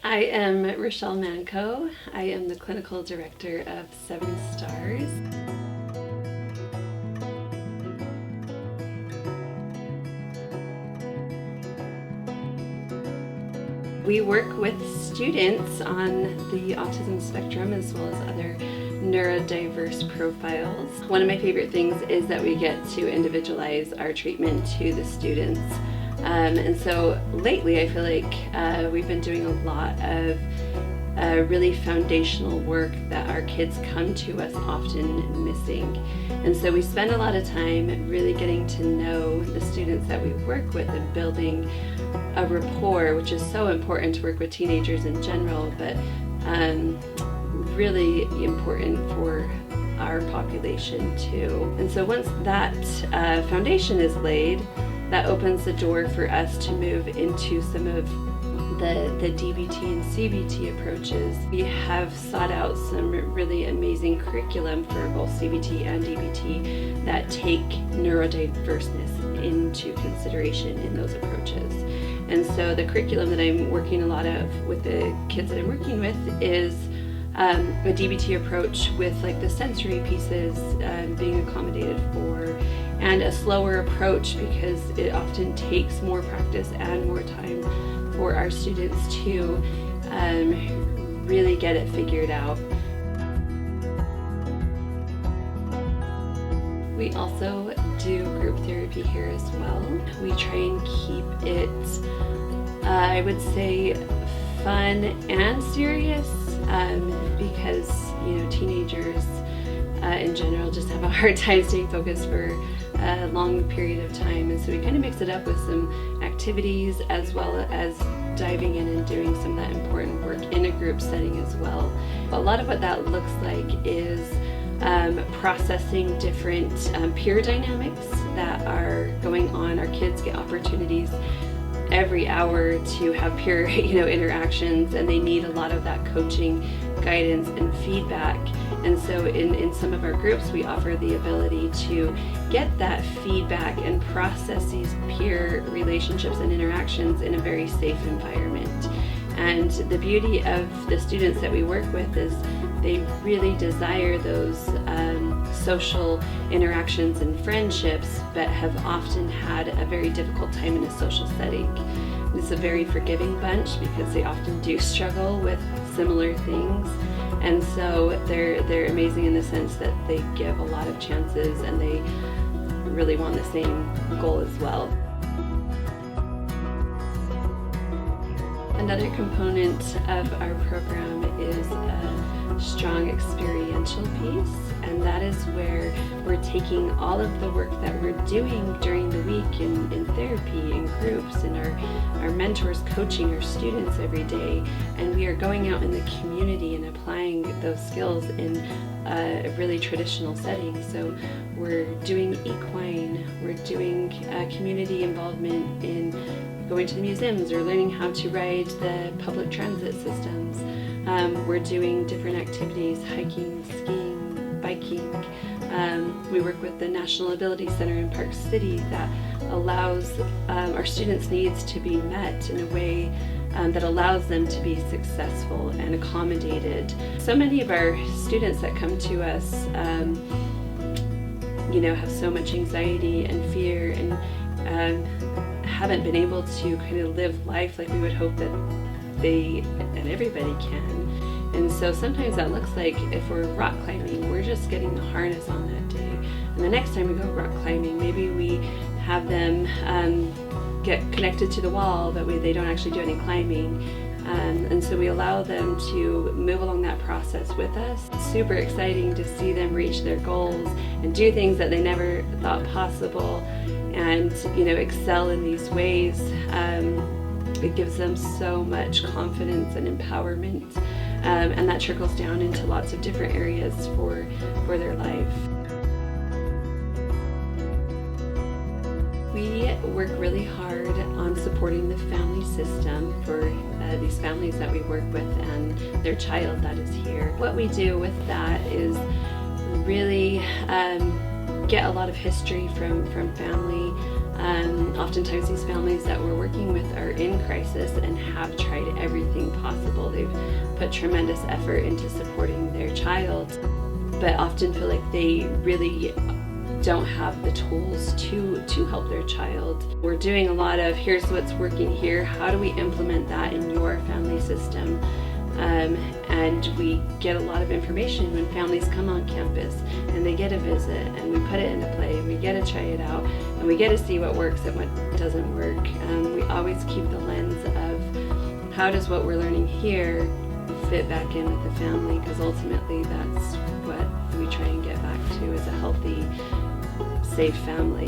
I am Rachelle Manco. I am the clinical director of 7 Stars. We work with students on the autism spectrum as well as other neurodiverse profiles. One of my favorite things is that we get to individualize our treatment to the students. And so lately I feel like we've been doing a lot of really foundational work that our kids come to us often missing. And so we spend a lot of time really getting to know the students that we work with and building a rapport, which is so important to work with teenagers in general, but really important for our population too. And so once that foundation is laid, that opens the door for us to move into some of the DBT and CBT approaches. We have sought out some really amazing curriculum for both CBT and DBT that take neurodiverseness into consideration in those approaches. And so the curriculum that I'm working a lot of with the kids that I'm working with is a DBT approach with like the sensory pieces being accommodated for, and a slower approach because it often takes more practice and more time for our students to really get it figured out. We also do group therapy here as well. We try and keep it, I would say, fun and serious because, you know, teenagers in general just have a hard time staying focused for a long period of time, and so we kind of mix it up with some activities as well as diving in and doing some of that important work in a group setting as well. A lot of what that looks like is processing different peer dynamics that are going on. Our kids get opportunities every hour to have peer interactions, and they need a lot of that coaching, guidance, and feedback. And so in some of our groups we offer the ability to get that feedback and process these peer relationships and interactions in a very safe environment. And the beauty of the students that we work with is they really desire those social interactions and friendships, but have often had a very difficult time in a social setting. It's a very forgiving bunch because they often do struggle with similar things, and so they're amazing in the sense that they give a lot of chances and they really want the same goal as well. Another component of our program is a strong experiential piece, and that is where we're taking all of the work that we're doing during the week in therapy, in groups, and our mentors coaching our students every day, and we are going out in the community and applying those skills in a really traditional setting. So we're doing equine, we're doing community involvement in going to the museums or learning how to ride the public transit systems. We're doing different activities, hiking, skiing, biking. We work with the National Ability Center in Park City that allows our students' needs to be met in a way that allows them to be successful and accommodated. So many of our students that come to us have so much anxiety and fear and haven't been able to kind of live life like we would hope that they and everybody can. And so sometimes that looks like if we're rock climbing, we're just getting the harness on that day. And the next time we go rock climbing, maybe we have them get connected to the wall, that way they don't actually do any climbing. And so we allow them to move along that process with us. It's super exciting to see them reach their goals and do things that they never thought possible, and excel in these ways. It gives them so much confidence and empowerment, and that trickles down into lots of different areas for their life. We work really hard on supporting the family system for these families that we work with and their child that is here. What we do with that is really get a lot of history from family. Oftentimes these families that we're working with are in crisis and have tried everything possible put tremendous effort into supporting their child, but often feel like they really don't have the tools to help their child. We're doing a lot of, here's what's working here, how do we implement that in your family system? And we get a lot of information when families come on campus and they get a visit, and we put it into play, and we get to try it out, and we get to see what works and what doesn't work. We always keep the lens of how does what we're learning here fit back in with the family, because ultimately that's what we try and get back to, is a healthy, safe family.